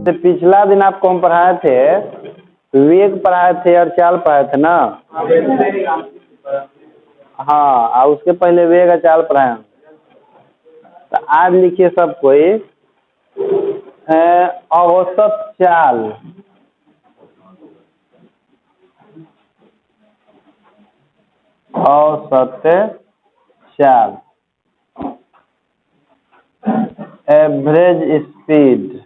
तो पिछला दिन आपको हम पढ़ाए थे, वेग पढ़ाए थे और चाल पढ़ाए थे ना। हाँ, और उसके पहले वेग और चाल पढ़ाए। तो आज लिखिए सब कोई औसत चाल। औसत चाल, एवरेज स्पीड।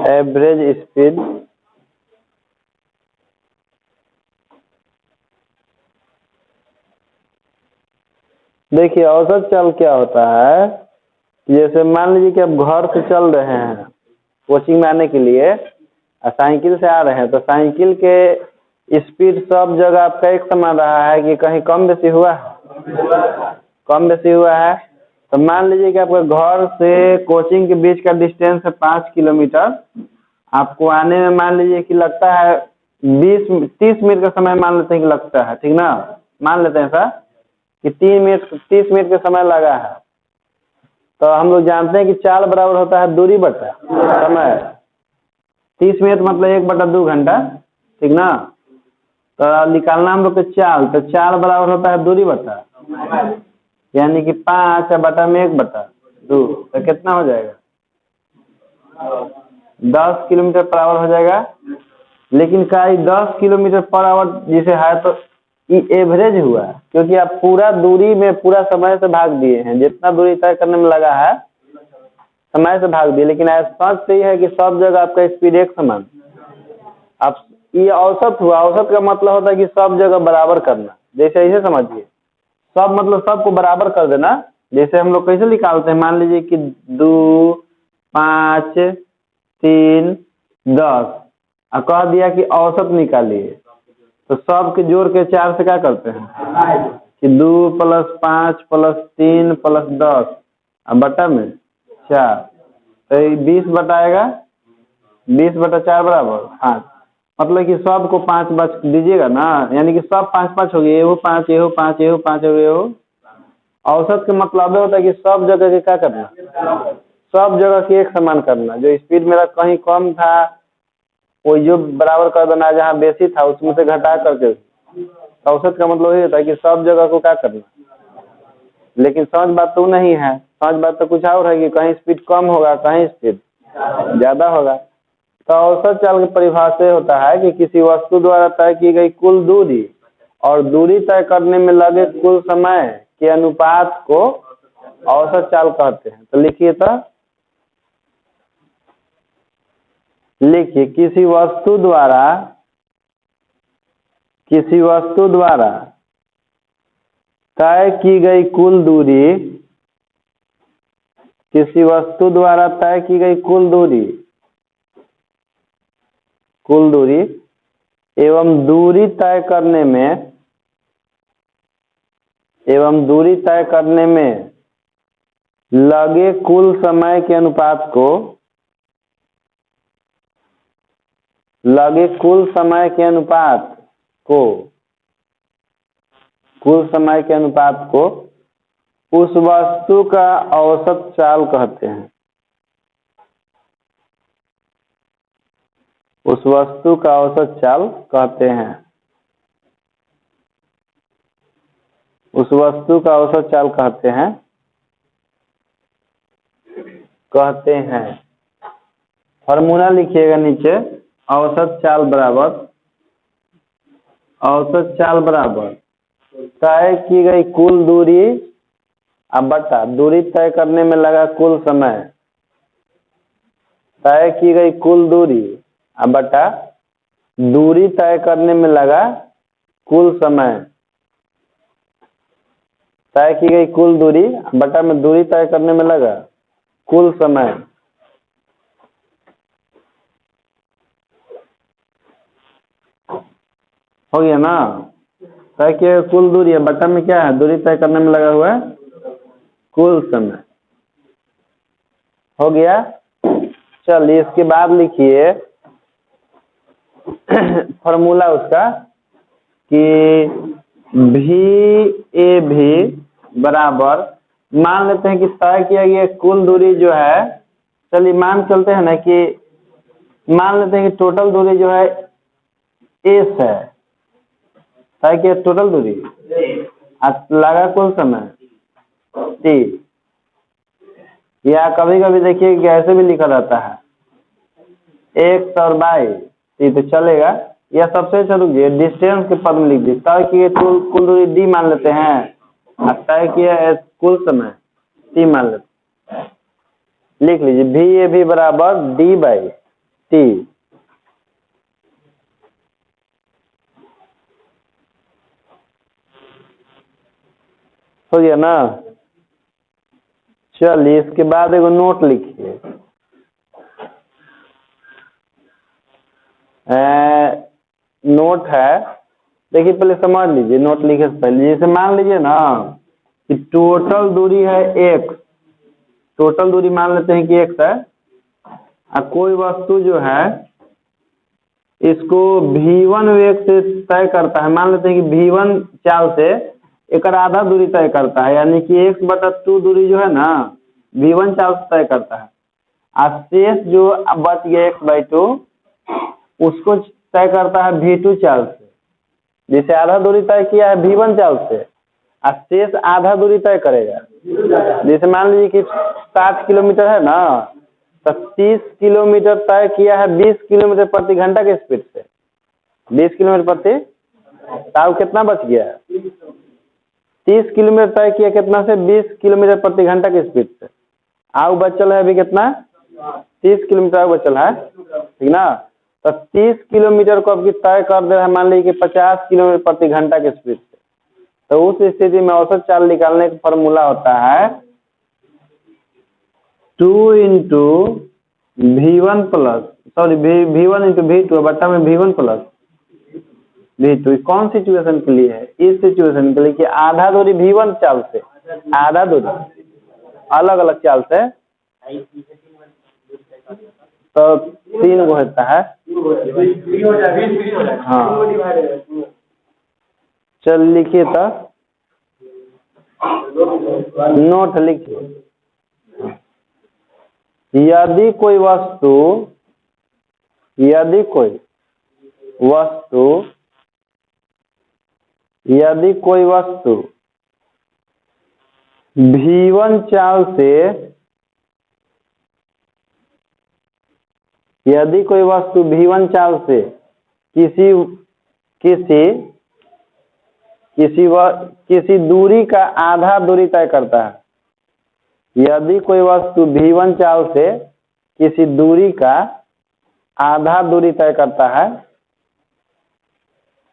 एवरेज स्पीड देखिए, औसत चाल क्या होता है। जैसे मान लीजिए कि आप घर से चल रहे हैं कोचिंग में आने के लिए, साइकिल से आ रहे हैं, तो साइकिल के स्पीड सब जगह आपका एक समान रहा है कि कहीं कम बेसी हुआ है? कम बेसी हुआ है। तो मान लीजिए कि आपके घर से कोचिंग के बीच का डिस्टेंस है 5 किलोमीटर। आपको आने में मान लीजिए कि लगता है 30 मिनट का समय मान लेते हैं कि लगता है, ठीक ना। मान लेते हैं सर कि 30 मिनट का समय लगा है। तो हम लोग जानते हैं कि चाल बराबर होता है दूरी बटा समय। 30 मिनट मतलब 1/2 घंटा, ठीक ना। तो निकालना हम लोग को चाल, तो चाल बराबर होता है दूरी बटा, यानी कि 5 बटा में 1/2, तो कितना हो जाएगा? 10 किलोमीटर पर आवर हो जाएगा। लेकिन क्या 10 किलोमीटर पर आवर जिसे है तो ये एवरेज हुआ, क्योंकि आप पूरा दूरी में पूरा समय से भाग दिए हैं। जितना दूरी तय करने में लगा है समय से भाग दिए। लेकिन ऐसा तो ये है कि सब जगह आपका स्पीड एक समान। आप ये औसत हुआ। औसत का मतलब होता है कि सब जगह बराबर करना। जैसे ऐसे समझिए, सब मतलब सबको बराबर कर देना। जैसे हम लोग कैसे निकालते हैं, मान लीजिए कि 2, 5, 3, 10 और कह दिया कि औसत निकालिए, तो सब के जोड़ के 4 से क्या करते हैं कि 2 + 5 + 3 + 10 और बटा में 4, तो 20 बटाएगा 20/4 बराबर 5। मतलब कि सबको 5 बच दीजिएगा ना, यानी कि सब 5-5 हो गए। ये 5, ये 5, ये 5 हो गए। औसत का मतलब होता है कि सब जगह के क्या करना, सब जगह की एक समान करना। जो स्पीड मेरा कहीं कम था कोई जो बराबर कर देना, जहाँ बेसी था उसमें से घटा करके। औसत का मतलब ये होता है कि सब जगह को क्या करना। लेकिन सहज बात तो नहीं है। सहज बात तो कुछ और है कि कहीं स्पीड कम होगा, कहीं स्पीड ज़्यादा होगा। तो औसत चाल की परिभाषा होता है कि किसी वस्तु द्वारा तय की गई कुल दूरी और दूरी तय करने में लगे कुल समय के अनुपात को औसत चाल कहते हैं। तो लिखिए, तो लिखिए किसी वस्तु द्वारा तय की गई कुल दूरी, किसी वस्तु द्वारा तय की गई कुल दूरी एवं दूरी तय करने में लगे कुल समय के अनुपात को उस वस्तु का औसत चाल कहते हैं। उस वस्तु का औसत चाल कहते हैं। उस वस्तु का औसत चाल कहते हैं। फॉर्मूला लिखिएगा नीचे। औसत चाल बराबर तय की गई कुल दूरी अब बटा दूरी तय करने में लगा कुल समय। तय की गई कुल दूरी अब बटा दूरी तय करने में लगा कुल समय। तय की गई कुल दूरी बटा में दूरी तय करने में लगा कुल समय। हो गया ना। तय की गई कुल दूरी है, बटा में क्या है, दूरी तय करने में लगा हुआ है कुल समय। हो गया। चलिए इसके बाद लिखिए फॉर्मूला उसका कि VAV बराबर मान लेते हैं कि तय किया गया कुल दूरी जो है, चलिए मान चलते हैं ना कि मान लेते हैं कि टोटल दूरी जो है एस है, तय किया टोटल दूरी, लगा कुल समय टी, या कभी कभी देखिए कि ऐसे भी लिखा जाता है एक्स और वाई टी, तो चलेगा। या सबसे अच्छा रुकिए डिस्टेंस के पद में लिख दीजिए, तय किए कुल दूरी डी मान लेते हैं, तय किया कुल समय टी मान लेते हैं। लिख लीजिए वी ए भी बराबर डी बाई टी। हो गया ना। चलिए इसके बाद एगो नोट लिखिए, नोट है, देखिए पहले समझ लीजिए नोट लिखे से पहले। जैसे मान लीजिए ना कि टोटल दूरी है एक्स, टोटल दूरी मान लेते हैं कि एक्स है, और कोई वस्तु जो है इसको v1 वेग से तय करता है, मान लेते हैं कि v1 चाल से एक आधा दूरी तय करता है, यानी कि x/2 दूरी जो है ना v1 चाल से तय करता है, और शेष जो बच गया x/2 उसको तय करता है v2 चाल से। जैसे आधा दूरी तय किया है v1 चाल से, और शेष आधा दूरी तय करेगा। जैसे मान लीजिए कि 60 किलोमीटर है ना, तो 30 किलोमीटर तय किया है 20 किलोमीटर प्रति घंटा के स्पीड से, 20 किलोमीटर प्रति, तो कितना बच गया है? 30 किलोमीटर तय किया कितना से? 20 किलोमीटर प्रति घंटा की स्पीड से। आउ बचल है अभी कितना? 30 किलोमीटर बचल है, ठीक ना। तो 30 किलोमीटर को अब तय कर दे रहा है मान लीजिए कि 50 किलोमीटर प्रति घंटा की स्पीड से, तो उस स्थिति में औसत चाल निकालने का फॉर्मूला होता है 2 into v1 plus v1 into v2 बट्टा में v1 प्लस v2। कौन सिचुएशन के लिए है? इस सिचुएशन के लिए कि आधा दूरी v1 चाल से, आधा दूरी अलग अलग चाल से, तो 3 गो होता है। हाँ चल लिखिए, तो नोट लिखिए, यदि कोई वस्तु यदि कोई वस्तु v1 चाल से, यदि कोई वस्तु v1 चाल से किसी दूरी का आधा दूरी तय करता है, यदि कोई वस्तु v1 चाल से किसी दूरी का आधा दूरी तय करता है,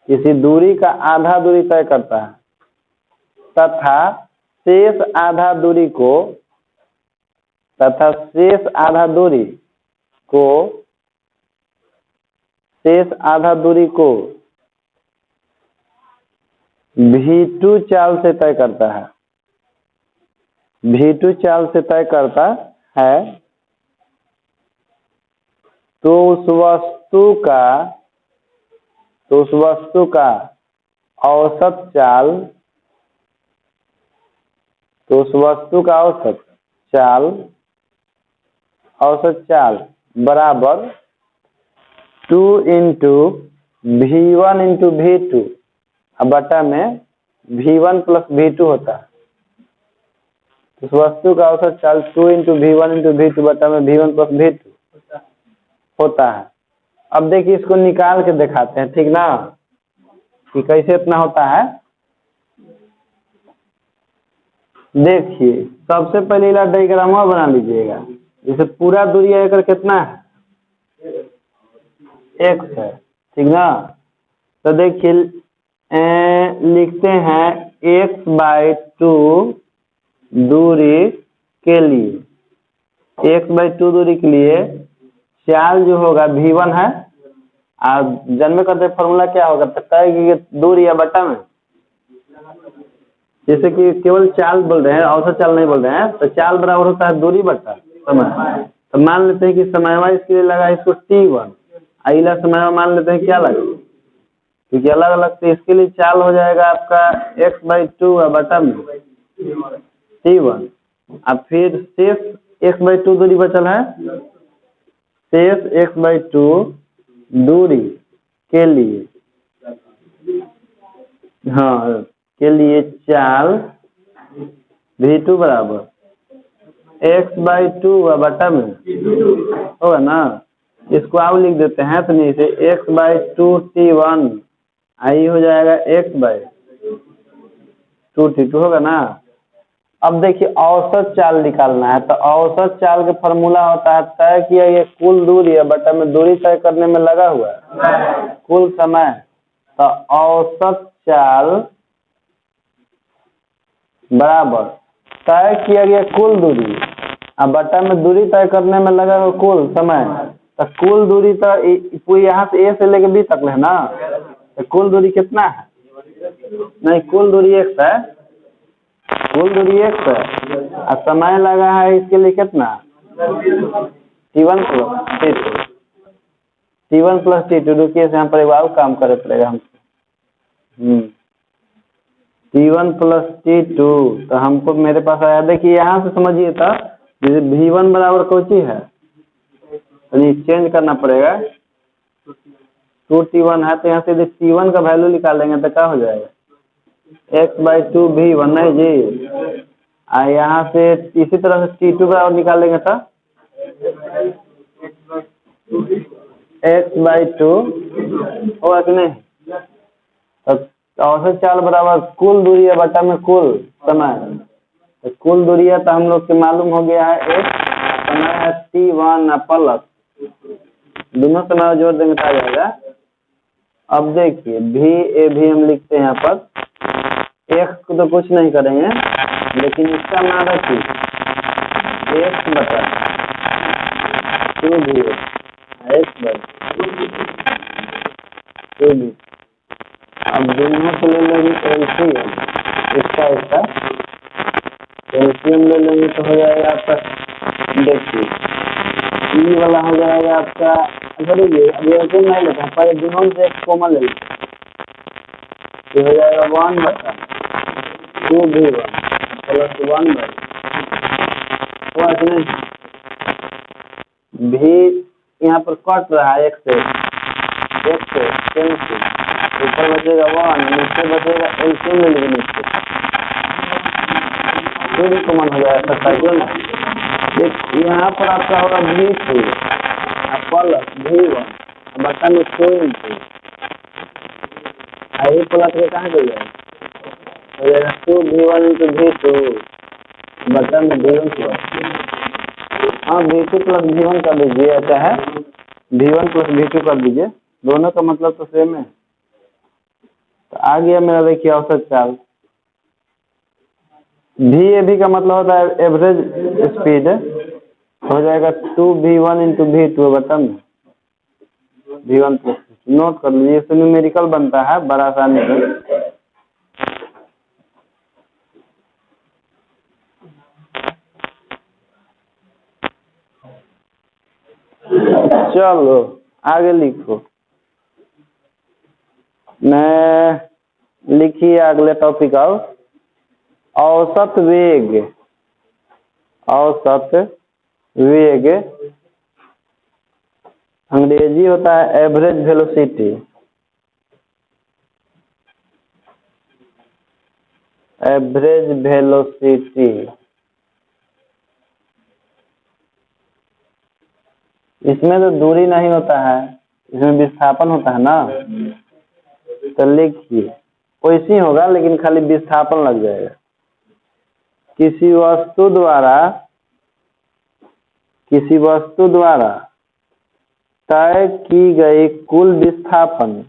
किसी दूरी का आधा दूरी तय करता है, तथा शेष आधा दूरी को v2 चाल से तय करता है, v2 चाल से तय करता है, तो उस वस्तु का औसत चाल, औसत चाल बराबर 2 इंटू v1 इंटू v2 बटा में v1 प्लस v2 होता है। उस वस्तु का औसत चाल 2 इंटू v1 इंटू v2 बटा में v1 प्लस v2 होता है। अब देखिए इसको निकाल के दिखाते हैं, ठीक ना, कि कैसे इतना होता है। देखिए सबसे पहले इला डायग्राम बना लीजिएगा। जैसे पूरा दूरी एकड़ कितना है? x है, ठीक ना। तो देखिए लिखते हैं x/2 दूरी के लिए, x/2 दूरी के लिए चाल जो होगा v1 है, और जन्म करते फॉर्मूला क्या होगा? तय की दूरी या बट्टा में, जैसे कि केवल चाल बोल रहे हैं, औसत चाल नहीं बोल रहे हैं, तो चाल बराबर होता है दूरी बट्टा समय। तो मान लेते हैं कि समयवा इसके लिए लगा इसको t1, अगला समयवा मान लेते हैं क्या लगा, क्योंकि अलग अलग, तो इसके लिए चाल हो जाएगा आपका x/2 बटा में t1। अब फिर शेष x/2 दूरी बचल है, शेष x/2 दूरी के लिए, हाँ के लिए चाल v2 बराबर x/2 बटा में होगा ना। इसको आप लिख देते हैं तो नहीं से x/2 t1 आई हो जाएगा x/2 t2 होगा ना। अब देखिए औसत चाल निकालना है, तो औसत चाल का फॉर्मूला होता है तय किया ये कुल दूरी है बटा में दूरी तय करने में लगा हुआ है कुल समय। तो औसत चाल बराबर तय किया गया कुल दूरी अब बटा में दूरी तय करने में लगा हुआ कुल समय। तो कुल दूरी तो यहाँ से A से लेके B तक है ना, तो कुल दूरी कितना है, नहीं कुल दूरी x है, कुल दूरी x है और समय लगा है इसके लिए कितना t1 plus t2, t1 plus t2। रुकिए यहाँ पर एक बार काम करे पड़ेगा हमको। t1 प्लस t2 तो हमको मेरे पास आया, देखिए यहाँ से समझिए था जैसे v1 बराबर कौन सी है, तो चेंज करना पड़ेगा 2t1 है, तो यहाँ से यदि t1 का वैल्यू निकालेंगे तो क्या हो जाएगा x/2 v1 नहीं जी। यहाँ से इसी तरह से t2 बराबर निकालेंगे तो x/2 होगा कि नहीं। तो औसत चाल बराबर कुल दूरी है बटा में कुल समय, तो कुल दूरी है तो हम लोग के मालूम हो गया है एक समय है t1 प्लस दोनों समय जोड़ देंगे तो आ जाएगा। अब देखिए v हम लिखते हैं यहाँ पर, x को तो कुछ नहीं करेंगे लेकिन इसका मान रखिए x बटा 2v x/2v। अब दोनों को ले लेंगे एलसीएम, इसका एलसीएम ले लेंगे तो हो जाएगा आपका, देखिए ई वाला हो जाएगा आपका, अगर ये अब एलसीएम नहीं लेते हैं पर दोनों से एक कॉमन ले लेते हैं, ये हो जाएगा 1 बटा 2v1 प्लस 1 बटा भी यहाँ पर कट रहा है एक से कैंसिल, ऊपर बचेगा 1 नीचे बचेगा एलसीएम ले लेंगे नीचे तो भी कॉमन हो जाएगा क्यों ना। यहाँ पर आपका होगा v2 प्लस v1 बटा में 2 आई प्लस के कहाँ गई है, हो जाएगा 2v1 इंटू v2 बटा में v1 प्लस, हाँ v2 प्लस v1 कर दीजिए, ऐसा है v1 प्लस v2 कर दीजिए, दोनों का मतलब तो सेम है। तो आ गया मेरा देखिए औसत चाल। VAB का मतलब होता है एवरेज स्पीड, हो जाएगा 2v1 इंटू v2 बटा में v1 प्लस, नोट कर लीजिए, इससे न्यूमेरिकल बनता है बड़ा आसानी से। चलो आगे लिखो, मैं लिखिए अगले टॉपिक आओ, औसत वेग, औसत वेग अंग्रेजी होता है एवरेज वेलोसिटी, एवरेज वेलोसिटी। इसमें तो दूरी नहीं होता है, इसमें विस्थापन होता है ना, तो लिखिए वैसे होगा लेकिन खाली विस्थापन लग जाएगा। किसी वस्तु द्वारा तय की गई कुल विस्थापन,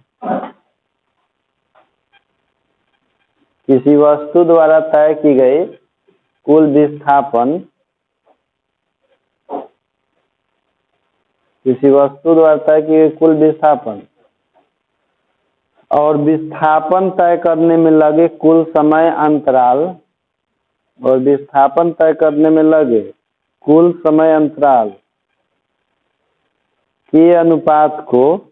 किसी वस्तु द्वारा तय की गई कुल विस्थापन, किसी वस्तु द्वारा तय की गई कुल विस्थापन और विस्थापन तय करने में लगे कुल समय अंतराल, और विस्थापन तय करने में लगे कुल समय अंतराल के अनुपात को,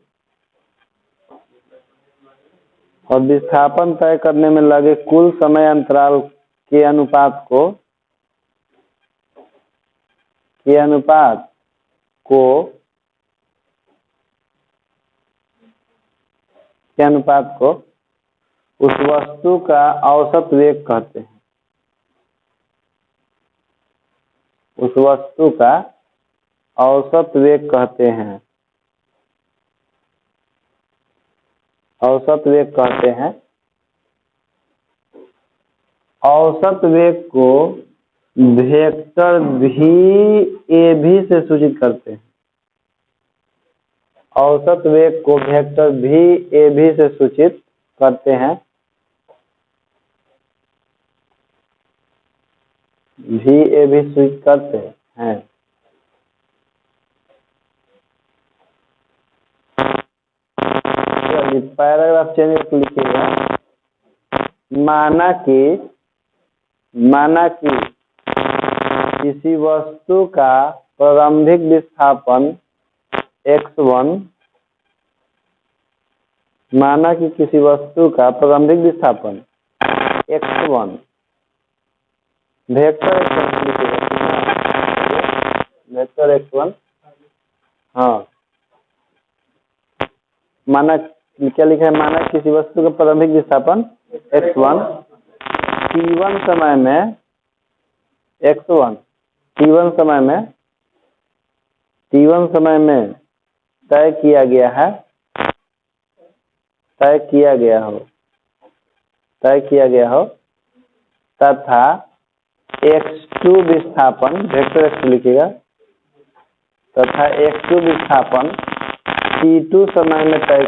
और विस्थापन तय करने में लगे कुल समय अंतराल के अनुपात को के अनुपात को उस वस्तु का औसत वेग कहते हैं। उस वस्तु का औसत वेग कहते हैं। औसत वेग कहते हैं। औसत वेग को वेक्टर v से सूचित करते हैं। औसत वेग को वेक्टर v से सूचित करते हैं। v सूचित करते हैं। पैराग्राफ चेंज करके लिखिएगा। माना कि किसी वस्तु का प्रारंभिक विस्थापन x1, माना कि किसी वस्तु का प्रारंभिक विस्थापन x1 वेक्टर x1, हाँ, माना क्या लिखा है? माना किसी वस्तु का प्रारंभिक विस्थापन x1 t1 समय में x1 t1 समय में तय किया गया हो तथा x2 विस्थापन, वेक्टर x2 लिखिएगा, तथा x2 विस्थापन t2 समय में तय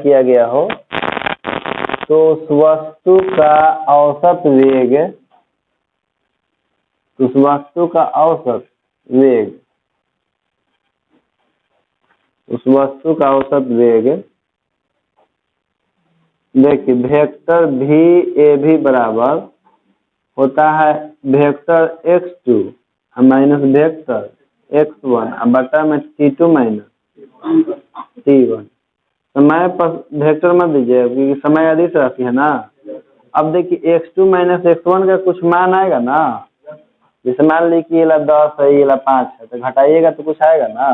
किया गया हो, तो उस वस्तु का औसत वेग देखिए वेक्टर v बराबर होता है vector x2 minus vector x1 बटा में t2 माइनस t1। समय पर वेक्टर मत दीजिए क्योंकि समय अधिक राशि है ना। अब देखिए x2 माइनस x1 का कुछ मान आएगा ना। जैसे मान लीजिए कि ये 10 है, ये 5 है, तो घटाइएगा तो कुछ आएगा ना।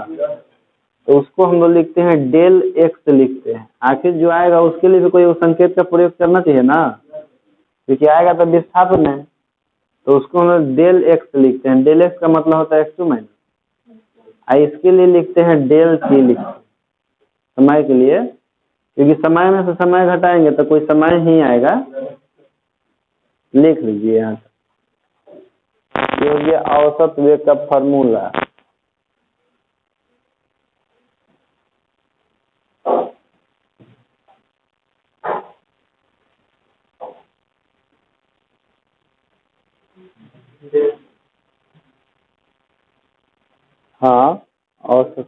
तो उसको हम लोग लिखते हैं डेल x लिखते हैं। आखिर जो आएगा उसके लिए भी कोई संकेत का प्रयोग करना चाहिए ना, क्योंकि आएगा तो विस्थापन है, तो उसको हम लोग डेल x लिखते हैं। डेल x का मतलब होता है x2 माइनस, इसके लिए लिखते हैं डेल t लिखते हैं समय के लिए, क्योंकि समय में से समय घटाएंगे तो कोई समय ही आएगा। लिख लीजिए यहाँ ये हो गया औसत वेग का फॉर्मूला। हाँ, औसत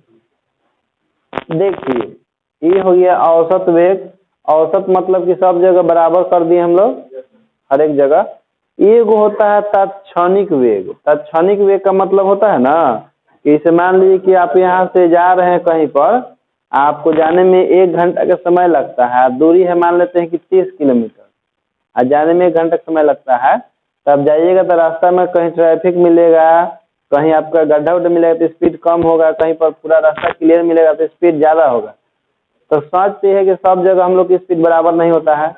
देखिए ये हो गया औसत वेग। औसत मतलब कि सब जगह बराबर कर दिए हम लोग, हर एक जगह। एक होता है तात्क्षणिक वेग। तात्क्षणिक वेग का मतलब होता है ना कि इसे मान लीजिए कि आप यहाँ से जा रहे हैं कहीं पर, आपको जाने में 1 घंटा का समय लगता है। दूरी है मान लेते हैं कि 30 किलोमीटर, और जाने में 1 घंटा का समय लगता है। तब जाइएगा तो रास्ता में कहीं ट्रैफिक मिलेगा, कहीं आपका गड्ढा उड्ढा मिलेगा तो स्पीड कम होगा, कहीं पर पूरा रास्ता क्लियर मिलेगा तो स्पीड ज़्यादा होगा। तो सच ये है कि सब जगह हम लोग की स्पीड बराबर नहीं होता है।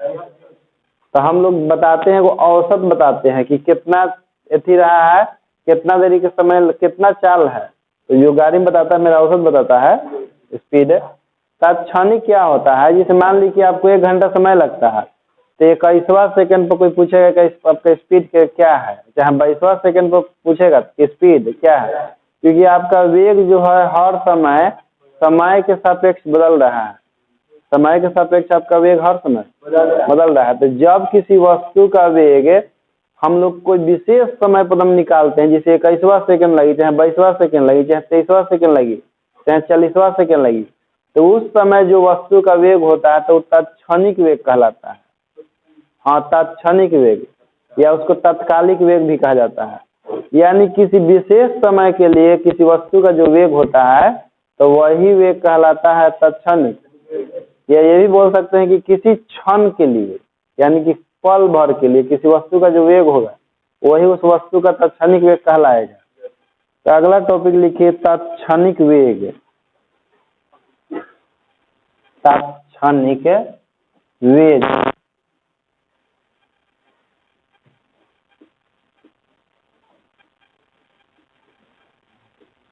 तो हम लोग बताते हैं, वो औसत बताते हैं कि कितना एथी रहा है, कितना देरी के समय कितना चाल है। तो जो गाड़ी में बताता है मेरा औसत बताता है स्पीड। तात्क्षणिक क्या होता है? जैसे मान लीजिए कि आपको 1 घंटा समय लगता है, तो 21वां सेकंड पर कोई पूछेगा कि आपका स्पीड क्या है, चाहे 22वां सेकंड पर पूछेगा कि स्पीड क्या है, क्योंकि आपका वेग जो है हर समय के सापेक्ष बदल रहा है। समय के सापेक्ष आपका वेग हर समय बदल रहा है। तो जब किसी वस्तु का वेग हम लोग कोई विशेष समय पर हम निकालते हैं, जैसे 21वां सेकंड लगी, चाहे 22वां सेकंड लगी, चाहे 23वां सेकंड लगी, चाहे 40वां सेकंड लगी, तो उस समय जो वस्तु का वेग होता है तो तात्क्षणिक वेग कहलाता है। हाँ, तात्क्षणिक वेग, या उसको तात्कालिक वेग भी कहा जाता है। यानी किसी विशेष समय के लिए किसी वस्तु का जो वेग होता है तो वही वेग कहलाता है तात्क्षणिक। या ये भी बोल सकते हैं कि किसी क्षण के लिए, यानी कि पल भर के लिए किसी वस्तु का जो वेग होगा वही उस वस्तु का तात्क्षणिक वेग कहलाएगा। तो अगला टॉपिक लिखिए तात्क्षणिक वेग। तात्क्षणिक वेग,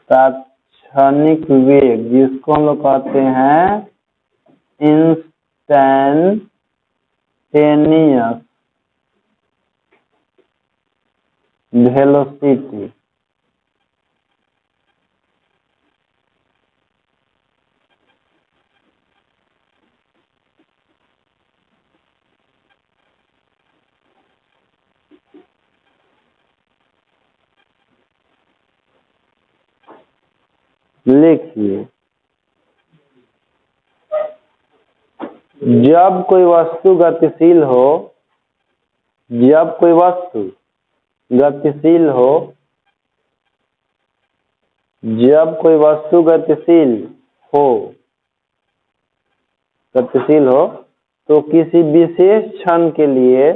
तात्क्षणिक वेग जिसको हम लोग कहते हैं इंस्टैन्टेनियस वेलोसिटी। लिखिए, जब कोई वस्तु गतिशील हो, जब कोई वस्तु गतिशील हो, जब कोई वस्तु गतिशील हो, गतिशील हो तो किसी विशेष क्षण के लिए,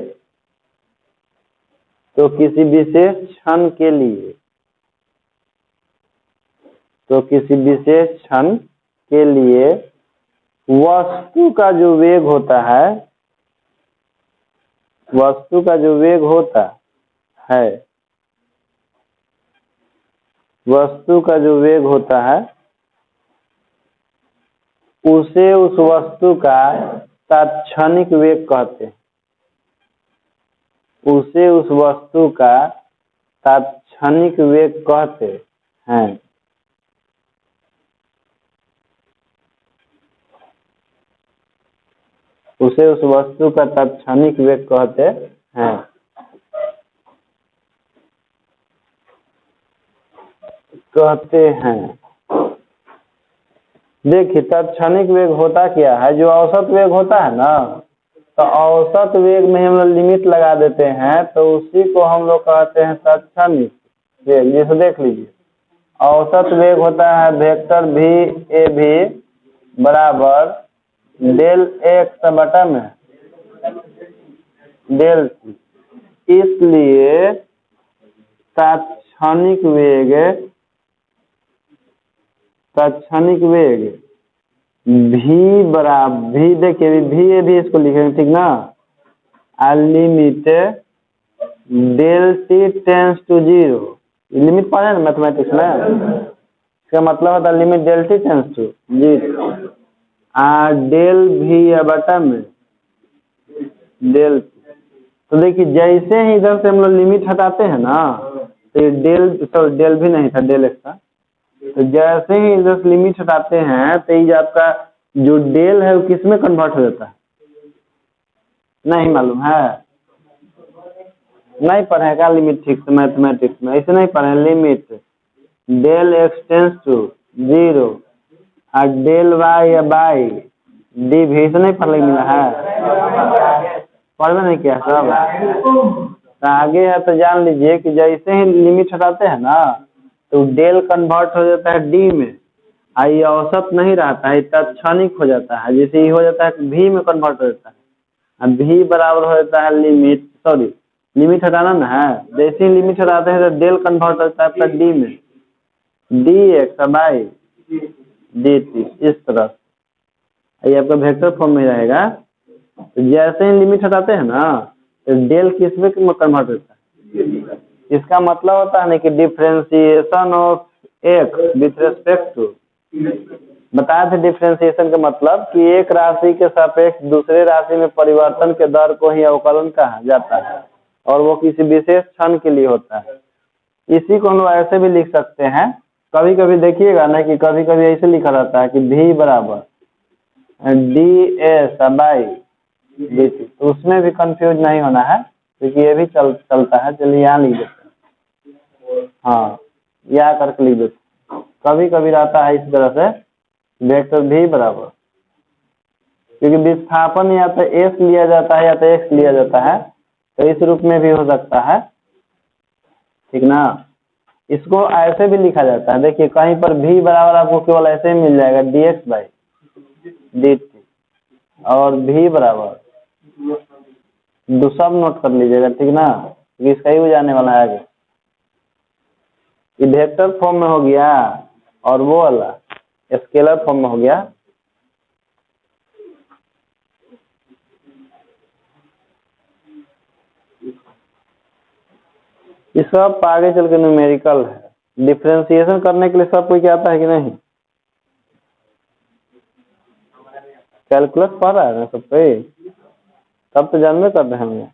तो किसी विशेष क्षण के लिए, तो किसी विशेष क्षण के लिए वस्तु का जो वेग होता है, वस्तु का जो वेग होता है, वस्तु का जो वेग होता है उसे उस वस्तु का तात्क्षणिक वेग कहते हैं। उसे उस वस्तु का तात्क्षणिक वेग कहते हैं। उसे उस वस्तु का तात्क्षणिक वेग कहते हैं। कहते हैं। देखिए, तात्क्षणिक वेग होता क्या है, जो औसत वेग होता है ना, तो औसत वेग में हम लोग लिमिट लगा देते हैं, तो उसी को हम लोग कहते हैं तात्क्षणिक वेग। जैसे देख लीजिए, औसत वेग होता है वेक्टर v a v बराबर डेल एक्स बटा में डेल t। इसलिए तात्क्षणिक वेग, तात्क्षणिक वेग v बराबर v, देखिए v a v इसको लिखेंगे, ठीक ना, limit del t tends to 0। Limit पढ़े ना मैथमेटिक्स में, इसका मतलब होता है limit del t tends to 0 del v बटा में डेल t। तो देखिए, जैसे ही इधर से हम लोग लिमिट हटाते हैं ना, तो ये डेल भी नहीं था, डेल एक्स था, तो जैसे ही इधर से लिमिट हटाते हैं तो ये आपका जो डेल है वो किस में कन्वर्ट हो जाता है, नहीं मालूम है, नहीं पढ़ेगा लिमिट ठीक से मैथमेटिक्स में, ऐसे नहीं पढ़े। Limit del X tends to 0 और डेल वाई बाई डी भी, ऐसे नहीं पढ़ मिला है, पढ़ में नहीं किया सब। तो आगे है तो जान लीजिए कि जैसे ही लिमिट हटाते हैं ना, तो डेल कन्वर्ट हो जाता है डी में, ये औसत नहीं रहता है, तात्क्षणिक हो जाता है। जैसे ये हो जाता है भी में कन्वर्ट हो जाता है, अब भी बराबर हो जाता है लिमिट, सॉरी लिमिट हटाना ना है, जैसे ही लिमिट हटाते हैं तो डेल कन्वर्ट हो जाता है आपका डी में, D x by D T, इस तरह ये आपका वेक्टर फॉर्म में रहेगा। तो जैसे ही लिमिट हटाते हैं ना, तो डेल किस में कन्वर्ट होता है, इसका मतलब होता है ना कि differentiation of X with respect to, बताए थे डिफरेंशिएशन का मतलब कि एक राशि के सापेक्ष दूसरे राशि में परिवर्तन के दर को ही अवकलन कहा जाता है, और वो किसी विशेष क्षण के लिए होता है। इसी को हम लोग ऐसे भी लिख सकते हैं, कभी कभी देखिएगा ना कि कभी कभी ऐसे लिखा रहता है कि v बराबर D S by D T, तो उसमें भी कंफ्यूज नहीं होना है, क्योंकि ये भी चलता है। चलिए यहाँ लिख देते हैं, हाँ यहाँ करके लिख देते हैं। कभी कभी रहता है इस तरह से वेक्टर v बराबर, क्योंकि विस्थापन या तो s लिया जाता है या तो x लिया जाता है, तो इस रूप में भी हो सकता है, ठीक ना। इसको ऐसे भी लिखा जाता है, देखिए कहीं पर v बराबर आपको केवल ऐसे ही मिल जाएगा dx बाई dt, और भी बराबर सब नोट कर लीजिएगा, ठीक ना, क्योंकि इसका ही जाने वाला है आगे। ये वेक्टर फॉर्म में हो गया और वो वाला स्केलर फॉर्म में हो गया। ये सब आगे चल के न्यूमेरिकल है। डिफरेंशिएशन करने के लिए सब कोई आता है कि नहीं? कैलकुलस पढ़ रहा है ना सब कोई? तब तो जानबे कर रहे होंगे।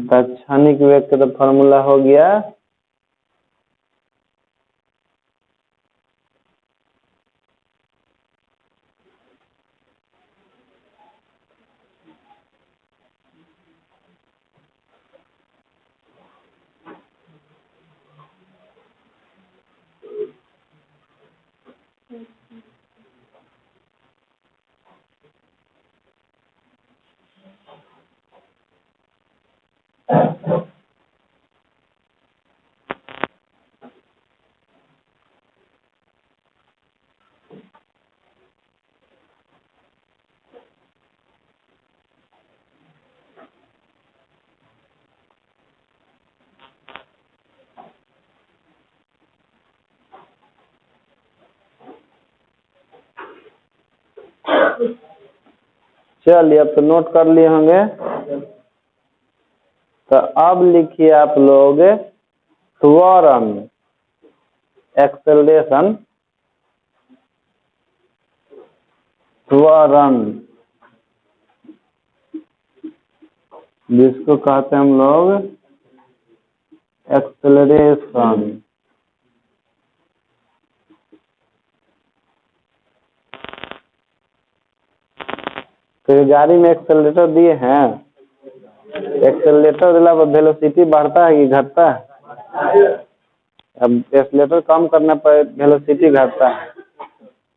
तात्क्षणिक वेग का तो फॉर्मूला हो गया। चलिए अब तो नोट कर लिए होंगे। तो अब लिखिए आप लोग त्वरण, एक्सेलरेशन, त्वरण जिसको कहते हैं हम लोग एक्सेलरेशन। तो गाड़ी में एक्सेलरेटर दिए हैं, एक्सेलरेटर दिला पर वेलोसिटी बढ़ता है कि घटता है? अब एक्सेलरेटर कम करना पर वेलोसिटी घटता है,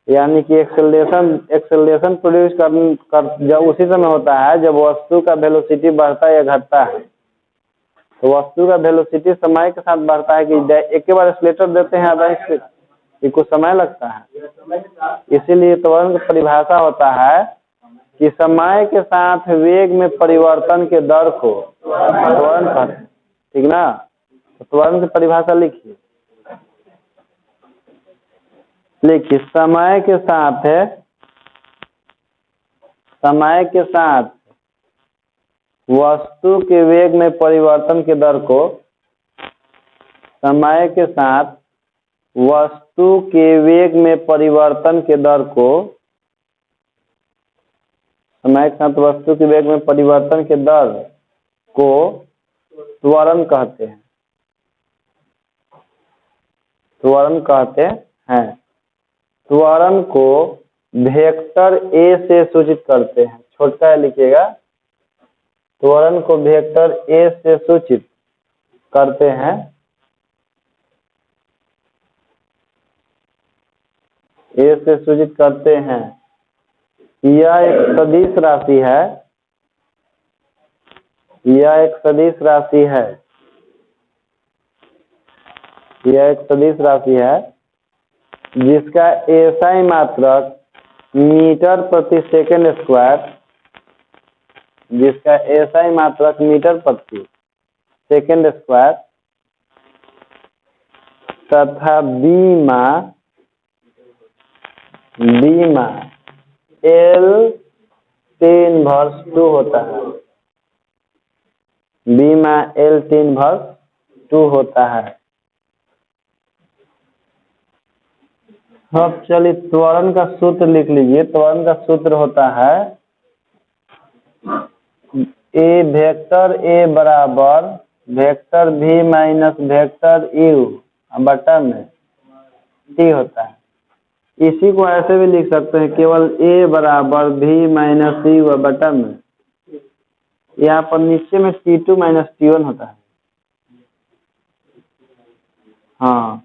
यानी कि एक्सेलरेशन प्रोड्यूस कर जब उसी समय होता है जब वस्तु का वेलोसिटी बढ़ता है या घटता है। तो वस्तु का वेलोसिटी समय के साथ बढ़ता है कि एक के बार एक्सेलरेटर देते हैं अचानक से कुछ समय लगता है। इसीलिए त्वरण की परिभाषा होता है कि समय के साथ वेग में परिवर्तन के दर को त्वरण कहते हैं, ठीक ना। तो त्वरण की परिभाषा लिखिए, समय के साथ वस्तु के वेग में परिवर्तन के दर को, समय के साथ वस्तु के वेग में परिवर्तन के दर को, समय के साथ वस्तु के वेग में परिवर्तन के दर को त्वरण कहते हैं, त्वरण कहते हैं। त्वरण को वेक्टर ए से सूचित करते हैं, छोटा लिखिएगा। त्वरण को वेक्टर ए से सूचित करते हैं। ए से सूचित करते हैं। यह एक सदिश राशि है, यह एक सदिश राशि है, यह एक सदिश राशि है जिसका एसआई मात्रक मीटर प्रति सेकंड स्क्वायर, जिसका एसआई मात्रक मीटर प्रति सेकंड स्क्वायर तथा बीमा L/2 होता है, बीमा L/2 होता है। अब चलिए त्वरण का सूत्र लिख लीजिए। त्वरण का सूत्र होता है वेक्टर ए बराबर vector v minus vector u बटा में t होता है। इसी को ऐसे भी लिख सकते हैं, केवल a बराबर v माइनस u बटा में, यहाँ पर नीचे में t2 माइनस t1 होता है। हाँ,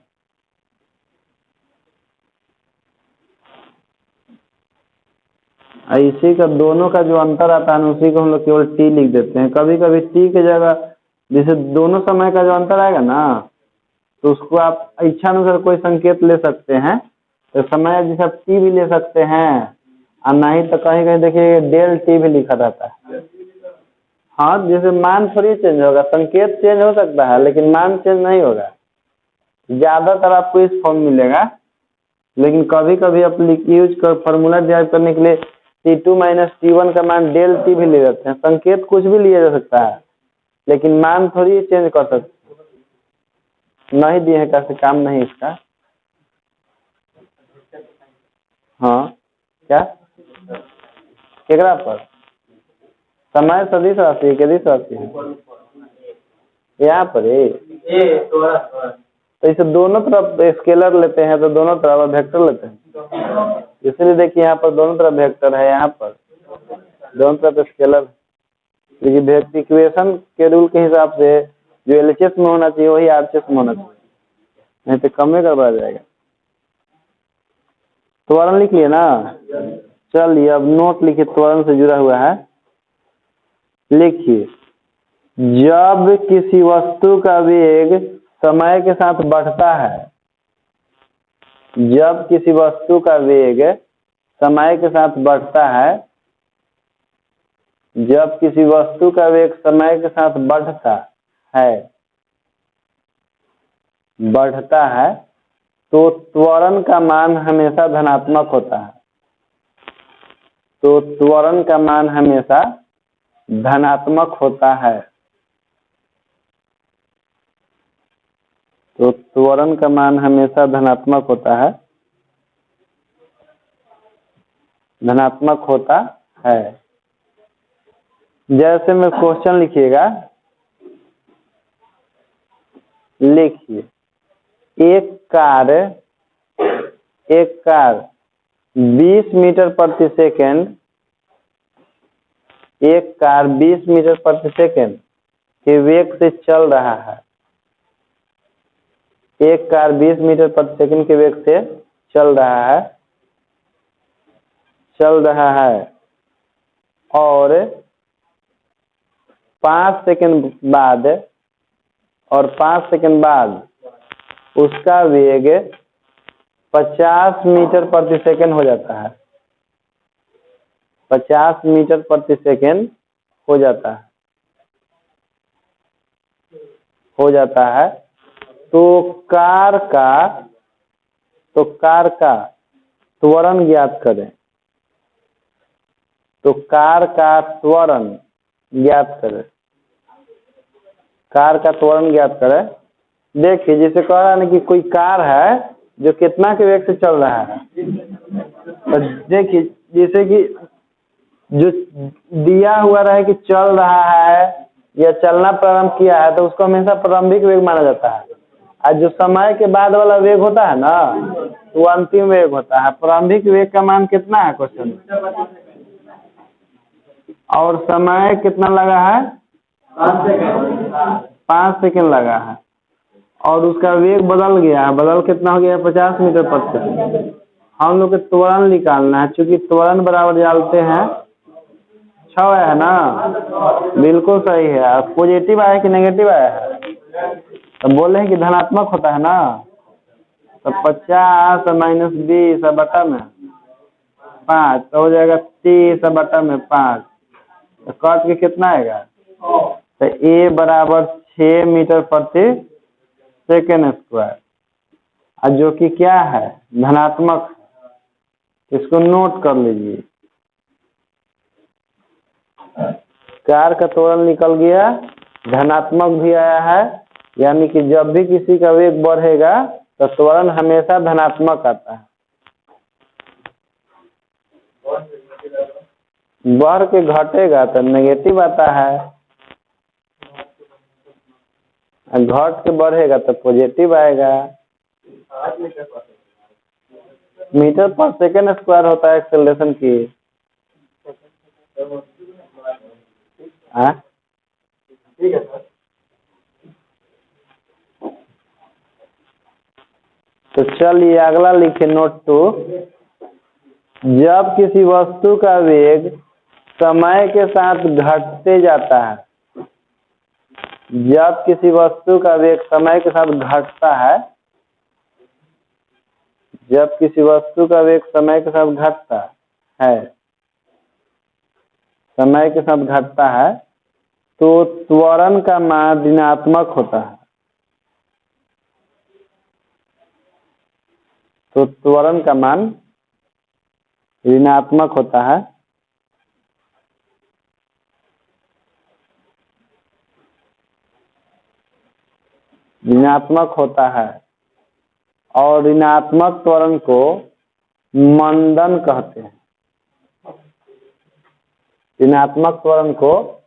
इसी का दोनों का जो अंतर आता है उसी को हम लोग केवल t लिख देते हैं। कभी कभी t की जगह जैसे दोनों समय का जो अंतर आएगा ना, तो उसको आप इच्छा अनुसार कोई संकेत ले सकते हैं। तो समय जैसे आप टी भी ले सकते हैं, और नहीं तो कहीं कहीं देखिए डेल टी भी लिखा रहता है। हाँ, जैसे मान थोड़ी चेंज होगा, संकेत चेंज हो सकता है लेकिन मान चेंज नहीं होगा। ज़्यादातर आपको इस फॉर्म मिलेगा, लेकिन कभी कभी आप यूज कर फार्मूला डिराइव करने के लिए T2 माइनस T1 का मान डेल टी भी ले जाते हैं। संकेत कुछ भी लिया जा सकता है, लेकिन मान थोड़ी चेंज कर सकते। नहीं दिए हैं, कैसे काम नहीं इसका। हाँ, क्या केकरा पर समय सदिश राशि है, किस राशि है यहाँ पर तो इसे दोनों तरफ स्केलर लेते हैं, तो दोनों तरफ वेक्टर लेते हैं। इसलिए देखिए यहाँ पर दोनों तरफ वेक्टर है, यहाँ पर दोनों तरफ स्केलर। क्योंकि इक्वेशन के रूल के हिसाब से जो LHS में होना चाहिए वही RHS में होना चाहिए, नहीं तो कम में करवा जाएगा। त्वरण लिख लिए ना। चलिए अब नोट लिखिए, त्वरण से जुड़ा हुआ है। लिखिए, जब किसी वस्तु का वेग समय के साथ बढ़ता है, जब किसी वस्तु का वेग समय के साथ बढ़ता है, जब किसी वस्तु का वेग समय के साथ बढ़ता है तो त्वरण का मान हमेशा धनात्मक होता है। तो त्वरण का मान हमेशा धनात्मक होता है। तो त्वरण का मान हमेशा धनात्मक होता है, धनात्मक होता है। जैसे में क्वेश्चन लिखिएगा, लिखिए एक कार 20 मीटर प्रति सेकंड, एक कार 20 मीटर प्रति सेकंड के वेग से चल रहा है। एक कार 20 मीटर प्रति सेकंड के वेग से चल रहा है और 5 सेकंड बाद उसका वेग 50 मीटर प्रति सेकंड हो जाता है। 50 मीटर प्रति सेकंड हो जाता है। तो कार का त्वरण ज्ञात करें। तो कार का त्वरण ज्ञात करें। देखिए, जैसे कह रहा है ना कि कोई कार है जो कितना के वेग से चल रहा है। तो देखिए, जैसे कि जो दिया हुआ रहे कि चल रहा है या चलना प्रारंभ किया है, तो उसको हमेशा प्रारंभिक वेग माना जाता है। और जो समय के बाद वाला वेग होता है ना, वो अंतिम वेग होता है। प्रारंभिक वेग का मान कितना है क्वेश्चन में, और समय कितना लगा है 5 सेकंड लगा है, और उसका वेग बदल गया है। बदल कितना हो गया, 50 मीटर प्रति सेकंड। हम लोग को त्वरण निकालना है, चूंकि त्वरण बराबर डालते हैं 6 है ना। बिल्कुल सही है। पॉजिटिव आया कि नेगेटिव आया है, तो बोले हैं कि धनात्मक होता है ना। तो 50 माइनस 20 बटा में 5 तो हो जाएगा 30 बटा में 5। तो कट के कितना आएगा, तो A बराबर 6 मीटर प्रति सेकेंड स्क्वायर, और जो कि क्या है, धनात्मक। इसको नोट कर लीजिए। कार का त्वरण निकल गया, धनात्मक भी आया है, यानी कि जब भी किसी का वेग बढ़ेगा तो त्वरण हमेशा धनात्मक आता है। बढ़ के घटेगा तो नेगेटिव आता है, घट के बढ़ेगा तो पॉजिटिव आएगा। मीटर पर सेकेंड स्क्वायर होता है एक्सेलरेशन की। ठीक है सर। तो चलिए अगला लिखे, नोट 2। जब किसी वस्तु का वेग समय के साथ घटते जाता है, जब किसी वस्तु का वेग समय के साथ घटता है, जब किसी वस्तु का वेग समय के साथ घटता है, समय के साथ घटता है, तो त्वरण का मान ऋणात्मक होता है। तो त्वरण का मान ऋणात्मक होता है। ऋणात्मक होता है और ऋणात्मक त्वरण को मंदन कहते हैं। ऋणात्मक त्वरण को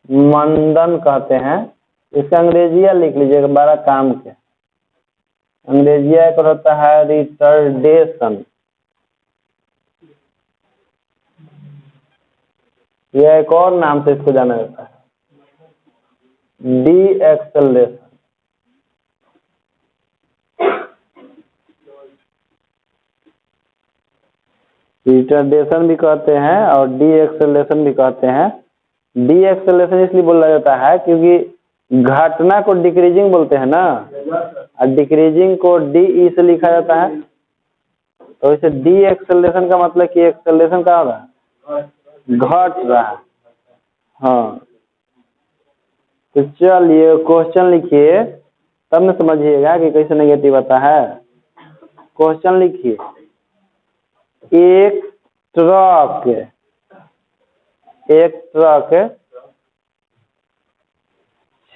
मंदन कहते हैं। इसका अंग्रेजिया लिख लीजिएगा, बड़ा काम के। अंग्रेजिया एक होता है रिटर्डेशन, यह एक और नाम से इसको जाना जाता है, डी एक्सेलरेशन। रिटर्डेशन भी कहते हैं और डी एक्सेलरेशन भी कहते हैं। डी एक्सेलरेशन इसलिए बोला जाता है क्योंकि घटना को डिक्रीजिंग बोलते हैं ना, और डिक्रीजिंग को डी ई से लिखा जाता है। तो इसे डी एक्सेलरेशन का मतलब कि एक्सेलरेशन क्या होगा, घट रहा है। हाँ, तो चलिए क्वेश्चन लिखिए, तब न समझिएगा कि कैसे नेगेटिव आता है। क्वेश्चन लिखिए, एक ट्रक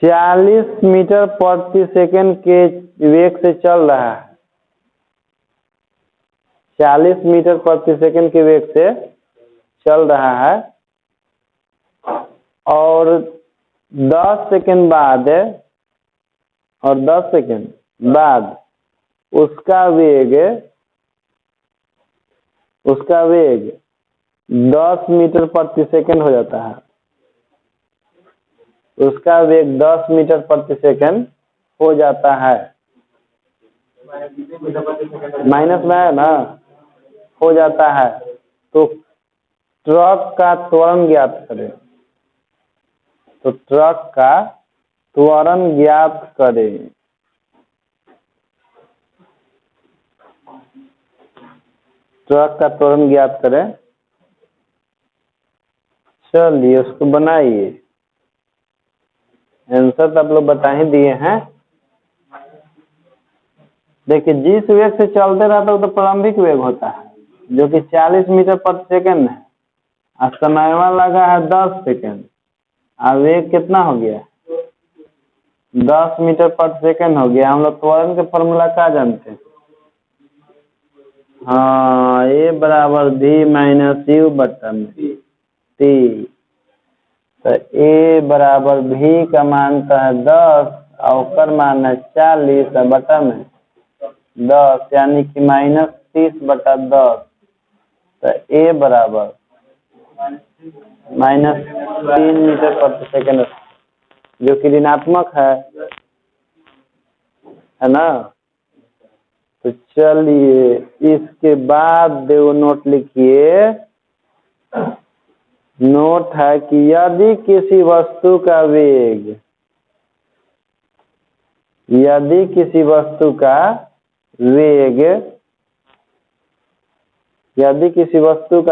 40 मीटर प्रति सेकंड के वेग से चल रहा है। 40 मीटर प्रति सेकंड के वेग से चल रहा है और 10 सेकंड बाद उसका वेग 10 मीटर प्रति सेकंड हो जाता है। उसका वेग 10 मीटर प्रति सेकंड हो जाता है। माइनस में है ना, हो जाता है। तो ट्रक का त्वरण ज्ञात करें। तो ट्रक का त्वरण ज्ञात करें। ट्रक का त्वरण ज्ञात करें। चलिए उसको बनाइए। आंसर तो आप लोग बता ही दिए हैं। देखिए, जिस वेग से चलते रहता है तो प्रारंभिक वेग होता है, जो कि 40 मीटर प्रति सेकंड है। और समय लगा है 10 सेकंड। और वेग कितना हो गया, 10 मीटर प्रति सेकंड हो गया। हम लोग त्वरण के फॉर्मूला क्या जानते हैं? हाँ, ए बराबर भी माइनस यू बटा टी। तो ए बराबर भी का मान तो है 10 और मान है 40 बटा में 10, यानी कि माइनस 30 बटा 10। तो ए बराबर -3 मीटर प्रति सेकंड, जो कि ऋणात्मक है ना। तो चलिए इसके बाद देखो नोट लिखिए। नोट है कि यदि किसी वस्तु का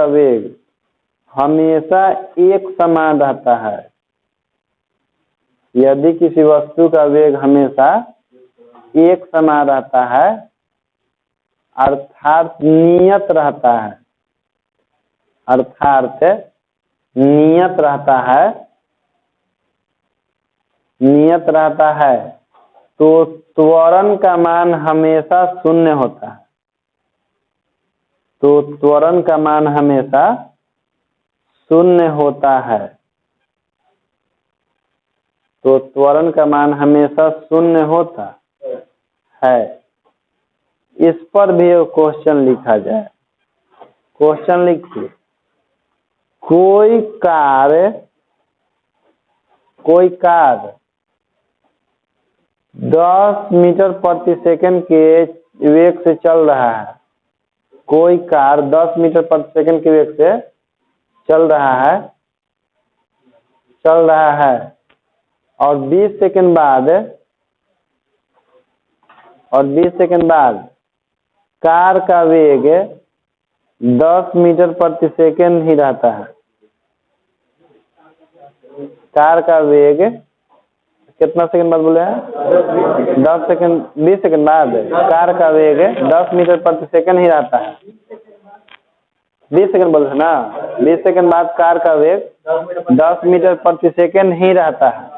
वेग, हमेशा एक समान रहता है। यदि किसी वस्तु का वेग हमेशा एक समान रहता है, अर्थात नियत रहता है, नियत रहता है, तो त्वरण का मान हमेशा शून्य होता है। तो त्वरण का मान हमेशा शून्य होता है। तो त्वरण का मान हमेशा शून्य होता है। इस पर भी क्वेश्चन लिखा जाए। क्वेश्चन लिखिए, कोई कार 10 मीटर प्रति सेकंड के वेग से चल रहा है। कोई कार 10 मीटर प्रति सेकंड के वेग से चल रहा है और 20 सेकंड बाद कार का वेग 10 मीटर प्रति सेकंड ही रहता है। कार का वेग कितना सेकंड बाद बोले हैं? 20 सेकंड बाद कार का वेग 10 मीटर प्रति सेकंड ही रहता है। 20 सेकंड बोल रहे ना, 20 सेकंड बाद कार का वेग 10 मीटर प्रति सेकंड ही रहता है।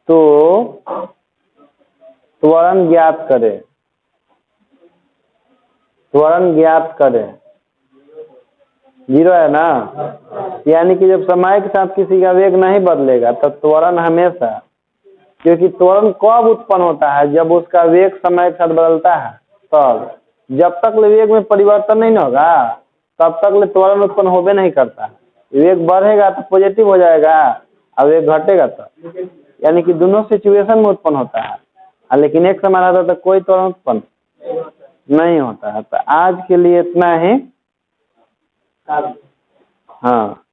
तो त्वरण ज्ञात करें। 0 है ना, यानी कि जब समय के साथ किसी का वेग नहीं बदलेगा तब त्वरण हमेशा, क्योंकि त्वरण कब उत्पन्न होता है? जब उसका वेग समय के साथ बदलता है तब। जब तक वेग में परिवर्तन नहीं होगा तब तक त्वरण उत्पन्न होबे नहीं करता। वेग बढ़ेगा तो पॉजिटिव हो जाएगा और वेग घटेगा तो, यानी कि दोनों सिचुएशन में उत्पन्न होता है, लेकिन एक समय रहता है तो कोई त्वरण उत्पन्न नहीं होता है। तो आज के लिए इतना ही। हाँ।